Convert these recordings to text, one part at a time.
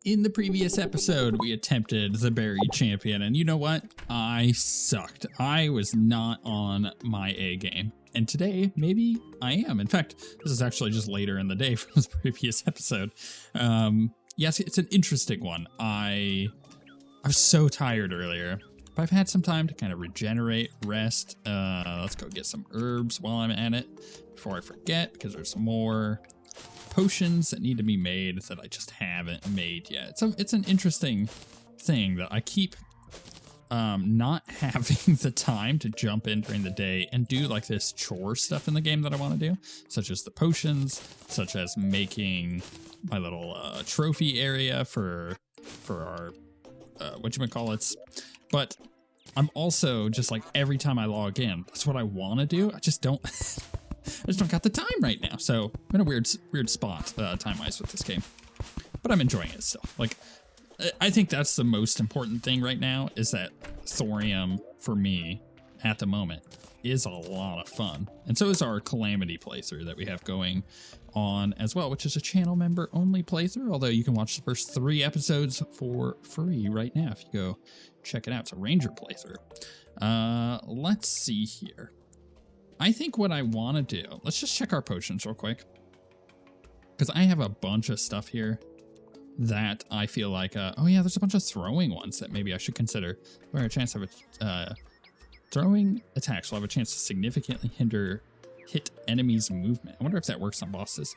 In the previous episode, we attempted the buried champion, and you know what? I sucked. I was not on my A game. And today, maybe I am. In fact, this is actually just later in the day from the previous episode. Yes, it's an interesting one. I was so tired earlier, but I've had some time to kind of regenerate, rest. Let's go get some herbs while I'm at it before I forget, because there's more potions that need to be made that I just haven't made yet. So it's an interesting thing that I keep not having the time to jump in during the day and do like this chore stuff in the game that I want to do, such as the potions, such as making my little trophy area for our whatchamacallits. But I'm also just like, every time I log in, that's what I want to do. I just don't got the time right now. So I'm in a weird spot time-wise with this game, but I'm enjoying it still. Like, I think that's the most important thing right now, is that Thorium, for me, at the moment, is a lot of fun. And so is our Calamity playthrough that we have going on as well, which is a channel member only playthrough, although you can watch the first 3 episodes for free right now if you go check it out. It's a Ranger playthrough. Let's see here. I think what I want to do, let's just check our potions real quick, because I have a bunch of stuff here that I feel like, oh yeah, there's a bunch of throwing ones that maybe I should consider. Where a chance of throwing attacks will have a chance to significantly hit enemies' movement. I wonder if that works on bosses.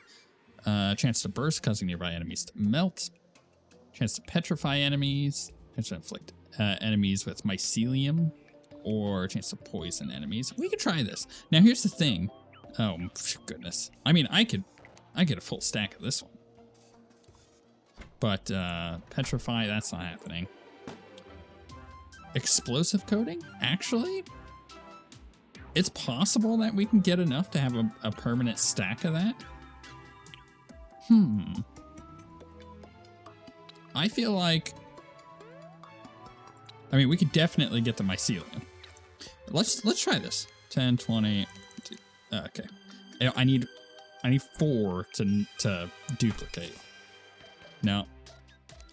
Chance to burst, causing nearby enemies to melt. Chance to petrify enemies. Chance to inflict enemies with mycelium. Or a chance to poison enemies. We could try this. Now here's the thing. Oh goodness. I mean, I get a full stack of this one. But petrify, that's not happening. Explosive coating? Actually, it's possible that we can get enough to have a permanent stack of that. I feel like, I mean, we could definitely get the mycelium. Let's try this. 10, 20. Okay. I need 4 to duplicate. Now,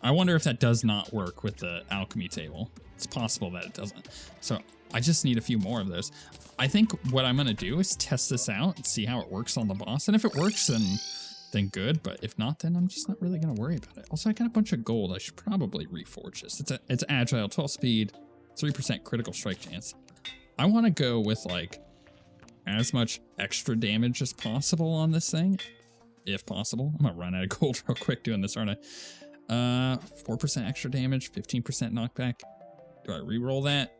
I wonder if that does not work with the alchemy table. It's possible that it doesn't. So I just need a few more of those. I think what I'm gonna do is test this out and see how it works on the boss. And if it works, then good. But if not, then I'm just not really gonna worry about it. Also, I got a bunch of gold. I should probably reforge this. It's agile, 12 speed, 3% critical strike chance. I want to go with like as much extra damage as possible on this thing, if possible. I'm gonna run out of gold real quick doing this, aren't I? 4% extra damage, 15% knockback. Do I re-roll that?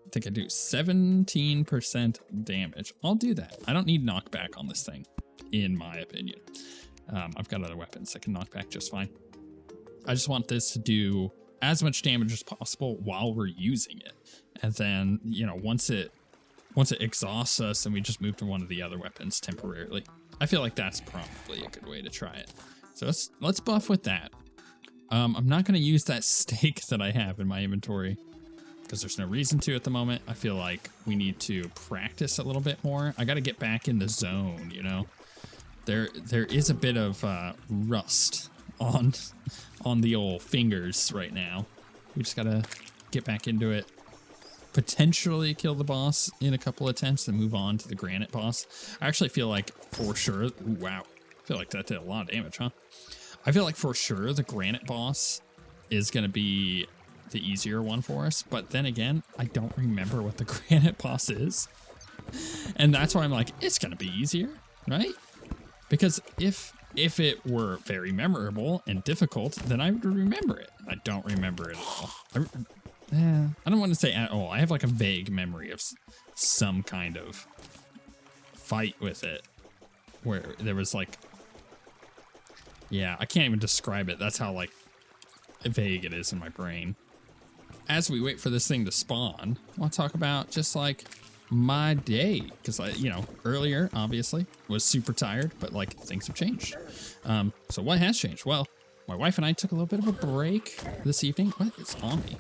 I think I do. 17% damage. I'll do that. I don't need knockback on this thing, in my opinion. I've got other weapons that can knock back just fine. I just want this to do as much damage as possible while we're using it. And then, you know, once it exhausts us, then we just move to one of the other weapons temporarily. I feel like that's probably a good way to try it. So let's buff with that. I'm not going to use that steak that I have in my inventory because there's no reason to at the moment. I feel like we need to practice a little bit more. I got to get back in the zone, you know. There is a bit of rust on the old fingers right now. We just got to get back into it. Potentially kill the boss in a couple attempts and move on to the granite boss. I actually feel like for sure, ooh, wow, I feel like that did a lot of damage, huh? I feel like for sure the granite boss is going to be the easier one for us, but then again, I don't remember what the granite boss is. And that's why I'm like, it's going to be easier, right? Because if it were very memorable and difficult, then I would remember it. I don't remember it at all. I don't want to say at all. I have like a vague memory of some kind of fight with it where there was like, yeah, I can't even describe it. That's how like vague it is in my brain. As we wait for this thing to spawn, I want to talk about just like my day, because I, you know, earlier obviously was super tired, but like things have changed. So what has changed? Well, my wife and I took a little bit of a break this evening. What is on me?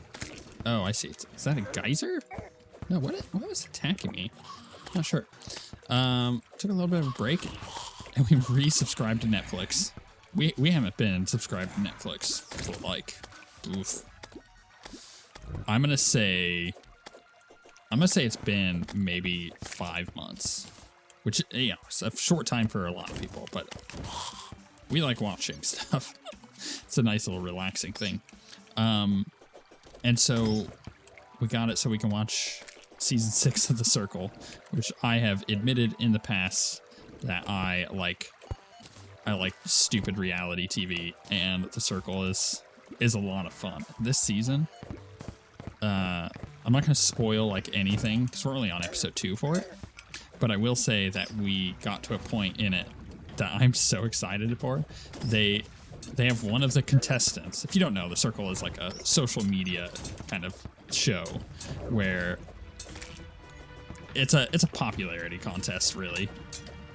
Oh, I see. Is that a geyser? No, what was attacking me? Not sure. Took a little bit of a break and we resubscribed to Netflix. we haven't been subscribed to Netflix for like, oof. I'm gonna say it's been maybe 5 months, which, you know, it's a short time for a lot of people, but we like watching stuff. It's a nice little relaxing thing. And so we got it so we can watch season 6 of The Circle, which I have admitted in the past that I like stupid reality TV, and The Circle is a lot of fun. This season, I'm not going to spoil like anything because we're only on episode 2 for it, but I will say that we got to a point in it that I'm so excited for. They have one of the contestants. If you don't know, The Circle is like a social media kind of show where it's a popularity contest really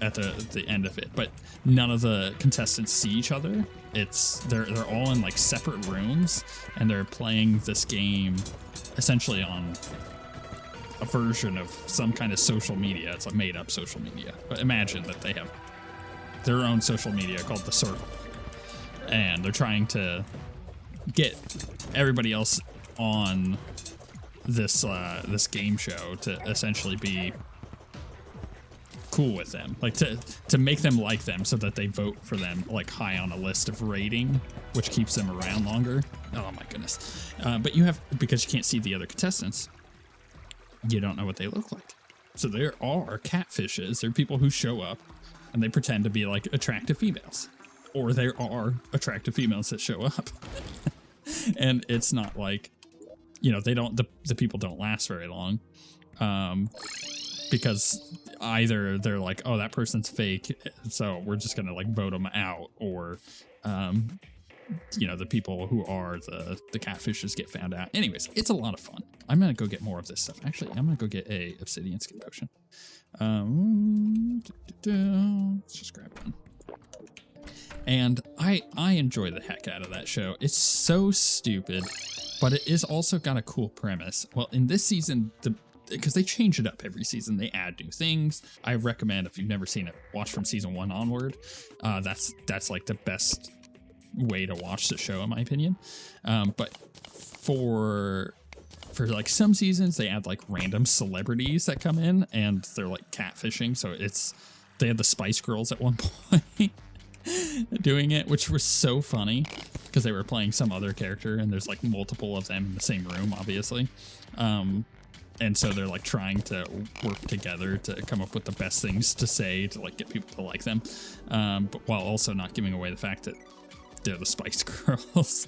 at the end of it, but none of the contestants see each other. They're all in like separate rooms, and they're playing this game essentially on a version of some kind of social media. It's a made up social media, but imagine that they have their own social media called The Circle, and they're trying to get everybody else on this game show to essentially be cool with them, like to make them like them so that they vote for them like high on a list of rating, which keeps them around longer. Oh my goodness. But because you can't see the other contestants, you don't know what they look like. So there are catfishes. There are people who show up and they pretend to be like attractive females, or there are attractive females that show up. And it's not like, you know, the people don't last very long. Because either they're like, oh, that person's fake, so we're just gonna like vote them out, or you know, the people who are the catfishes get found out. Anyways, it's a lot of fun. I'm gonna go get more of this stuff. Actually, I'm gonna go get a obsidian skin potion. Let's just grab one. And I enjoy the heck out of that show. It's so stupid, but it is also got a cool premise. Well, in this season, because they change it up every season, they add new things. I recommend, if you've never seen it, watch from season 1 onward. That's like the best way to watch the show, in my opinion. But for like some seasons, they add like random celebrities that come in, and they're like catfishing. So they had the Spice Girls at one point doing it, which was so funny because they were playing some other character, and there's like multiple of them in the same room, obviously. And so they're like trying to work together to come up with the best things to say to like get people to like them, but while also not giving away the fact that they're the Spice Girls.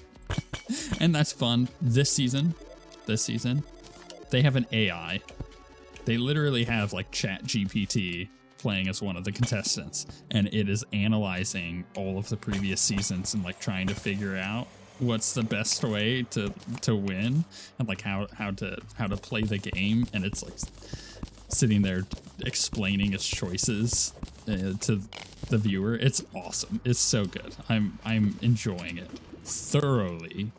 And that's fun. This season, they have an AI. They literally have like ChatGPT playing as one of the contestants, and it is analyzing all of the previous seasons and like trying to figure out what's the best way to win, and like how to play the game. And it's like sitting there explaining its choices to the viewer. It's awesome. It's so good. I'm enjoying it thoroughly.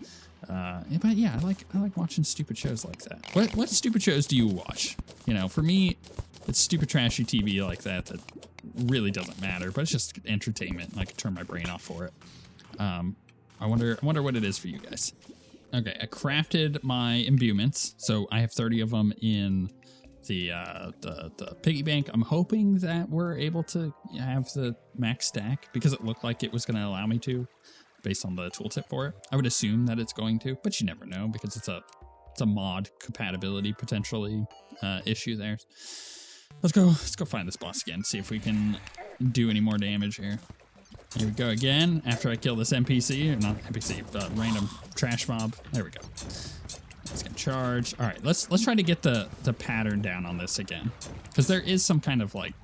But yeah, I like watching stupid shows like that. What stupid shows do you watch? You know, for me, it's stupid trashy TV like that really doesn't matter, but it's just entertainment, and I can turn my brain off for it. I wonder what it is for you guys. Okay, I crafted my imbuements, so I have 30 of them in the piggy bank. I'm hoping that we're able to have the max stack, because it looked like it was going to allow me to, based on the tooltip for it. I would assume that it's going to, but you never know, because it's a mod compatibility potentially issue there. Let's go find this boss again, see if we can do any more damage here. Here we go again, after I kill this NPC, or not NPC, but random trash mob. There we go. It's gonna charge. All right, let's try to get the pattern down on this again, because there is some kind of like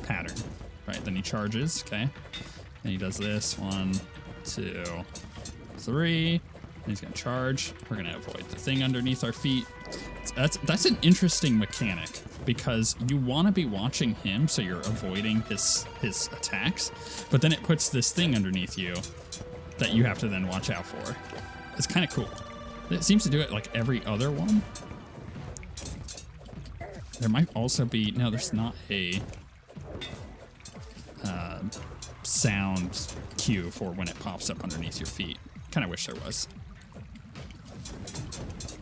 pattern. Right, then he charges, okay. Then he does this, 1, 2, 3. And he's gonna charge. We're gonna avoid the thing underneath our feet. That's an interesting mechanic, because you want to be watching him, so you're avoiding his attacks, but then it puts this thing underneath you that you have to then watch out for. It's kind of cool. It seems to do it like every other one. There might also be, no, there's not a sound cue for when it pops up underneath your feet. Kind of wish there was.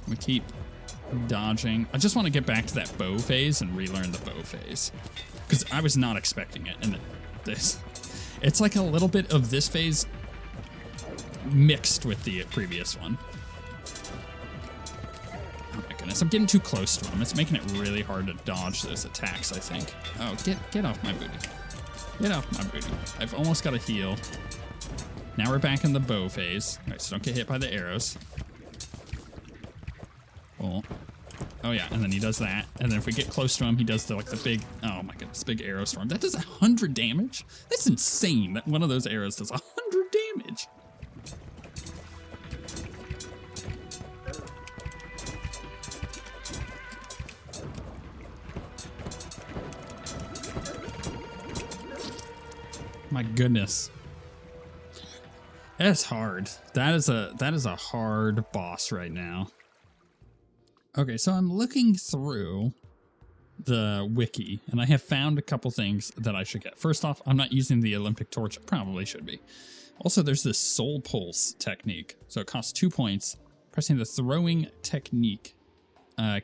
We keep dodging. I just want to get back to that bow phase and relearn the bow phase, because I was not expecting it. And this, it's like a little bit of this phase mixed with the previous one. Oh my goodness, I'm getting too close to him. It's making it really hard to dodge those attacks, I think. Oh, get off my booty. Get off my booty. I've almost got a heal. Now we're back in the bow phase. All right, so don't get hit by the arrows. Cool. Oh yeah, and then he does that. And then if we get close to him, he does the big, oh my goodness, big arrow storm. That does 100 damage. That's insane that one of those arrows does 100 damage. My goodness. That's hard. That is a hard boss right now. Okay, so I'm looking through the wiki, and I have found a couple things that I should get. First off, I'm not using the Olympic torch. I probably should be. Also, there's this soul pulse technique. So it costs 2 points. Pressing the throwing technique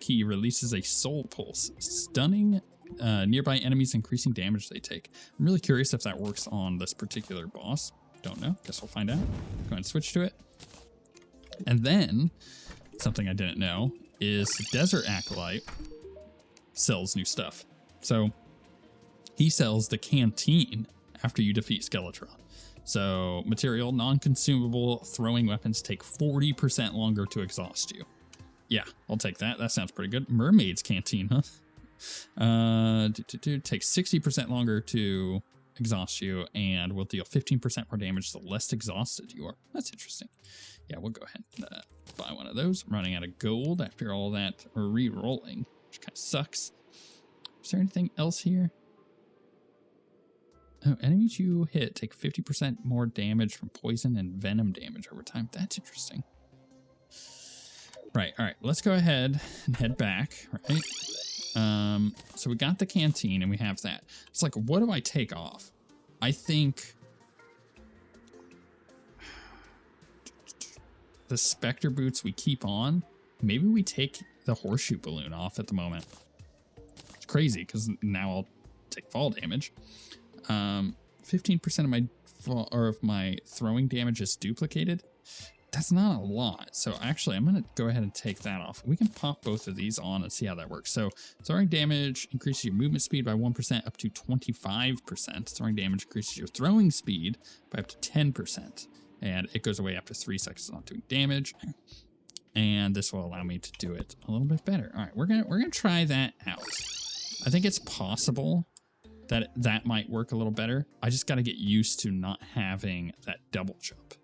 key releases a soul pulse, stunning nearby enemies, increasing damage they take. I'm really curious if that works on this particular boss. Don't know. Guess we'll find out. Go ahead and switch to it. And then, something I didn't know is Desert Acolyte sells new stuff. So he sells the canteen after you defeat Skeletron. So material, non-consumable throwing weapons take 40% longer to exhaust you. Yeah, I'll take that. That sounds pretty good. Mermaid's canteen, huh? Takes 60% longer to exhaust you and will deal 15% more damage the less exhausted you are. That's interesting. Yeah, we'll go ahead and buy one of those. I'm running out of gold after all that re-rolling, which kind of sucks. Is there anything else here? Oh, enemies you hit take 50% more damage from poison and venom damage over time. That's interesting. Right, all right, let's go ahead and head back, right? So we got the canteen and we have that. It's like, what do I take off? I think the Spectre boots we keep on. Maybe we take the horseshoe balloon off at the moment. It's crazy because now I'll take fall damage. 15% of my throwing damage is duplicated. That's not a lot. So actually, I'm going to go ahead and take that off. We can pop both of these on and see how that works. So throwing damage increases your movement speed by 1% up to 25%. Throwing damage increases your throwing speed by up to 10%. And it goes away after 3 seconds of not doing damage. And this will allow me to do it a little bit better. All right, we're gonna try that out. I think it's possible that that might work a little better. I just got to get used to not having that double jump.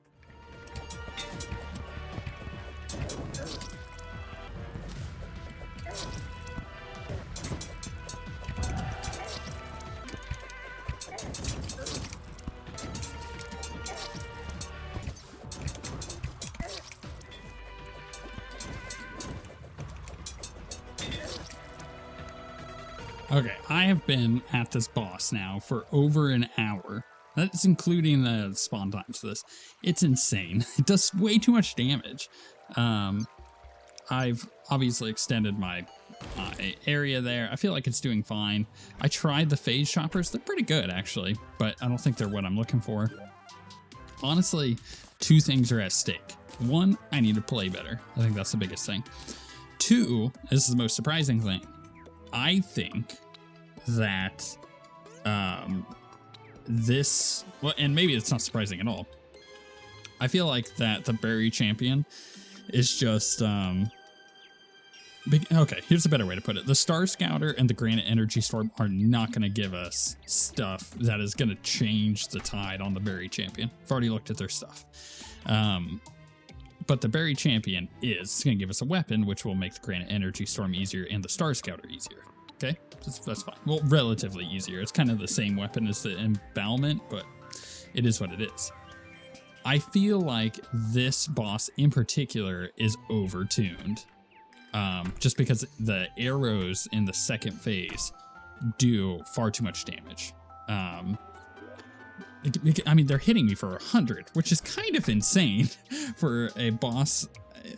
Okay, I have been at this boss now for over an hour. That's including the spawn times for this. It's insane. It does way too much damage. I've obviously extended my area there. I feel like it's doing fine. I tried the phase choppers. They're pretty good, actually, but I don't think they're what I'm looking for. Honestly, 2 things are at stake. 1, I need to play better. I think that's the biggest thing. 2, this is the most surprising thing. I think that this, well, and maybe it's not surprising at all. I feel like that the Berry Champion is just, okay, here's a better way to put it. The Star Scouter and the Granite Energy Storm are not going to give us stuff that is going to change the tide on the Berry Champion. I've already looked at their stuff. But the Berry Champion is going to give us a weapon, which will make the Granite Energy Storm easier and the Star Scouter easier. Okay, that's fine. Well, relatively easier. It's kind of the same weapon as the Embowelment, but it is what it is. I feel like this boss in particular is overtuned. Just because the arrows in the second phase do far too much damage. I mean, they're hitting me for 100, which is kind of insane for a boss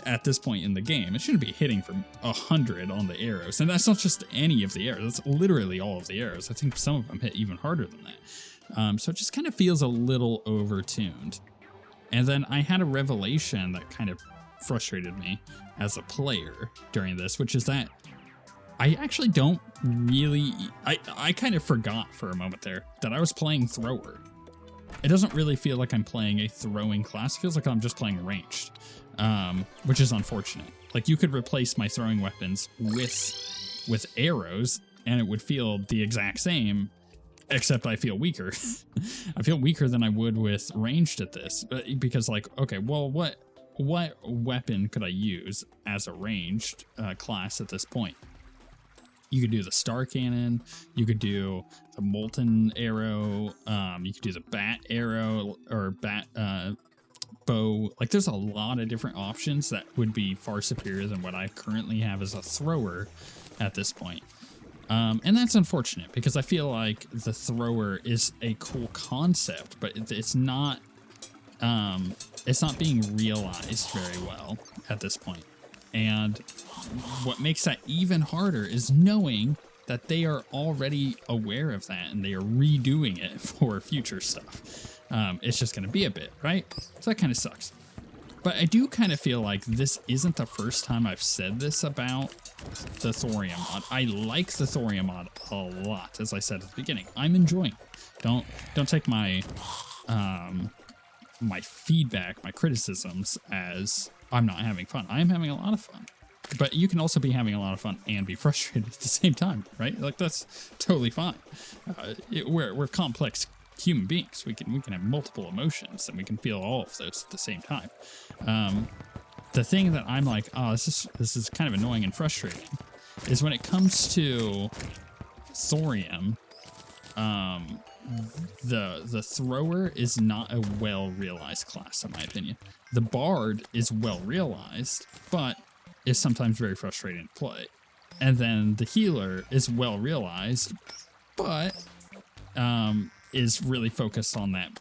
at this point in the game. It shouldn't be hitting for 100 on the arrows. And that's not just any of the arrows. That's literally all of the arrows. I think some of them hit even harder than that. So it just kind of feels a little overtuned. And then I had a revelation that kind of frustrated me as a player during this, which is that I actually don't really... I kind of forgot for a moment there that I was playing Thrower. It doesn't really feel like I'm playing a throwing class. It feels like I'm just playing ranged, which is unfortunate. Like, you could replace my throwing weapons with arrows, and it would feel the exact same, except I feel weaker. I feel weaker than I would with ranged at this, because, like, okay, well, what weapon could I use as a ranged class at this point? You could do the star cannon, you could do the molten arrow, you could do the bat arrow or bat bow. Like, there's a lot of different options that would be far superior than what I currently have as a thrower at this point. And that's unfortunate because I feel like the thrower is a cool concept, but it's not being realized very well at this point. And what makes that even harder is knowing that they are already aware of that and they are redoing it for future stuff. It's just going to be a bit, right? So that kind of sucks. But I do kind of feel like this isn't the first time I've said this about the Thorium mod. I like the Thorium mod a lot, as I said at the beginning. I'm enjoying it. Don't take my my feedback, my criticisms as I'm not having fun. I am having a lot of fun. But you can also be having a lot of fun and be frustrated at the same time, right? Like, that's totally fine. We're complex human beings. We can have multiple emotions and we can feel all of those at the same time. The thing that I'm like, oh, this is kind of annoying and frustrating, is when it comes to Thorium, the thrower is not a well-realized class, in my opinion. The bard is well-realized, but is sometimes very frustrating to play. And then the healer is well-realized, but is really focused on that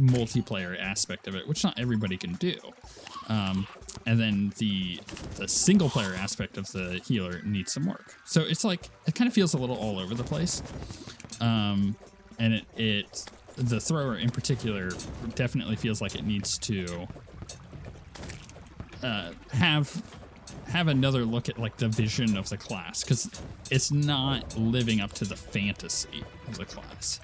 multiplayer aspect of it, which not everybody can do. And then the single-player aspect of the healer needs some work. So it's like, it kind of feels a little all over the place. And the thrower in particular definitely feels like it needs to have another look at, like, the vision of the class, because it's not living up to the fantasy of the class.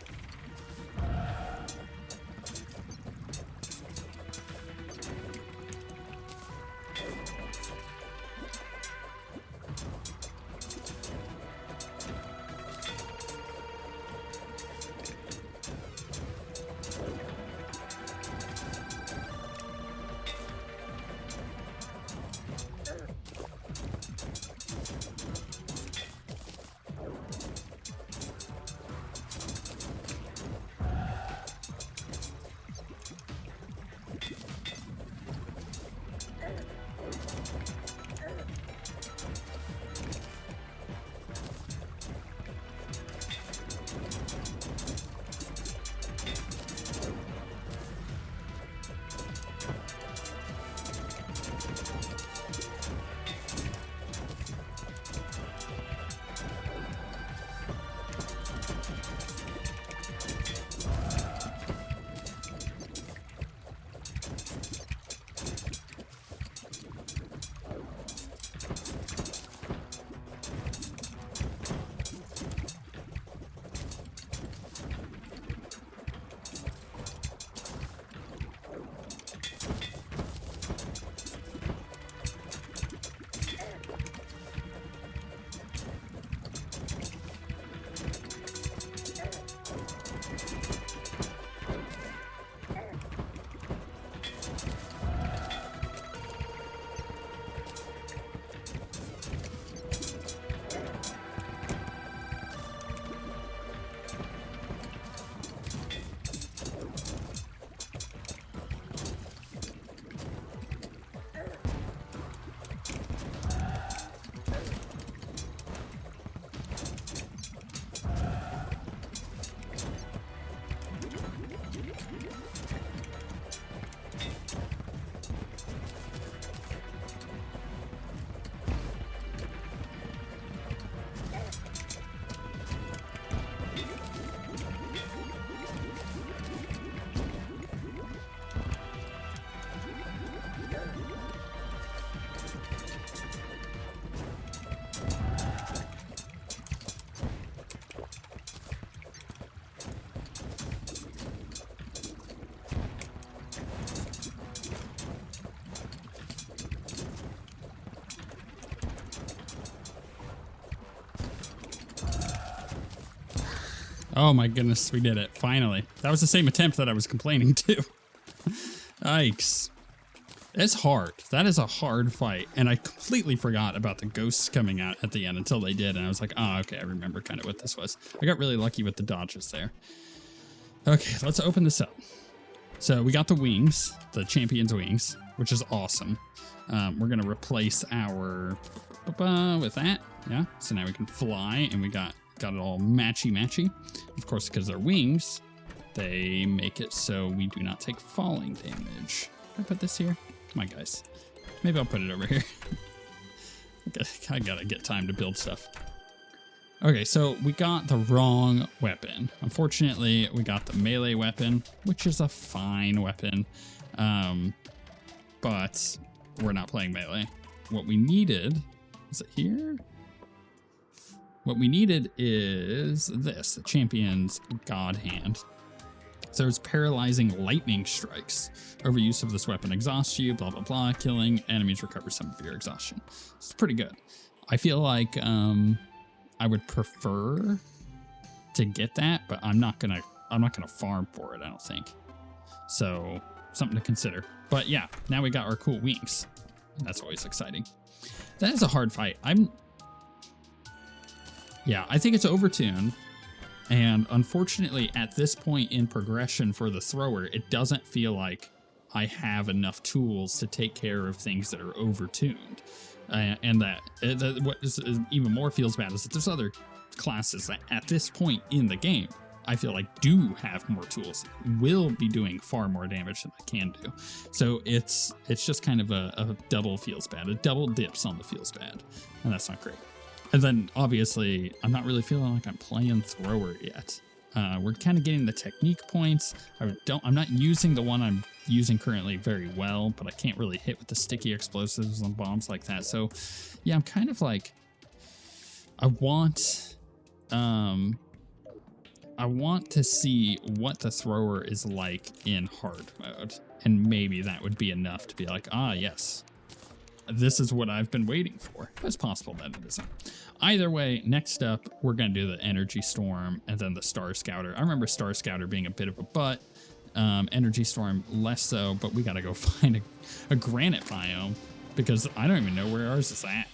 Oh my goodness, we did it. Finally. That was the same attempt that I was complaining to. Yikes. It's hard. That is a hard fight. And I completely forgot about the ghosts coming out at the end until they did. And I was like, oh, okay, I remember kind of what this was. I got really lucky with the dodges there. Okay, let's open this up. So we got the wings, the champion's wings, which is awesome. We're going to replace our with that. Yeah, so now we can fly and we got it all matchy. Of course, because they're wings, they make it so we do not take falling damage. Can I put this here? Come on, guys. Maybe I'll put it over here. I gotta get time to build stuff. Okay, so we got the wrong weapon. Unfortunately, we got the melee weapon, which is a fine weapon. But we're not playing melee. What we needed, is it here? What we needed is this, the champion's god hand. So it's paralyzing lightning strikes. Overuse of this weapon exhausts you, blah, blah, blah. Killing enemies recover some of your exhaustion. It's pretty good. I feel like I would prefer to get that, but I'm not gonna farm for it, I don't think. So something to consider. But yeah, now we got our cool wings. And that's always exciting. That is a hard fight. Yeah, I think it's overtuned. And unfortunately, at this point in progression for the thrower, it doesn't feel like I have enough tools to take care of things that are overtuned. And what is even more feels bad is that there's other classes that at this point in the game, I feel like do have more tools, will be doing far more damage than I can do. So it's just kind of a double feels bad, a double dips on the feels bad, and that's not great. And then obviously I'm not really feeling like I'm playing thrower yet. We're kind of getting the technique points. I'm not using the one I'm using currently very well, but I can't really hit with the sticky explosives and bombs like that. So yeah, I'm kind of like, I want to see what the thrower is like in hard mode. And maybe that would be enough to be like, ah, yes, this is what I've been waiting for. It's possible that it isn't. Either way, next up, we're going to do the Energy Storm and then the Star Scouter. I remember Star Scouter being a bit of a butt. Energy Storm less so, but we got to go find a granite biome because I don't even know where ours is at.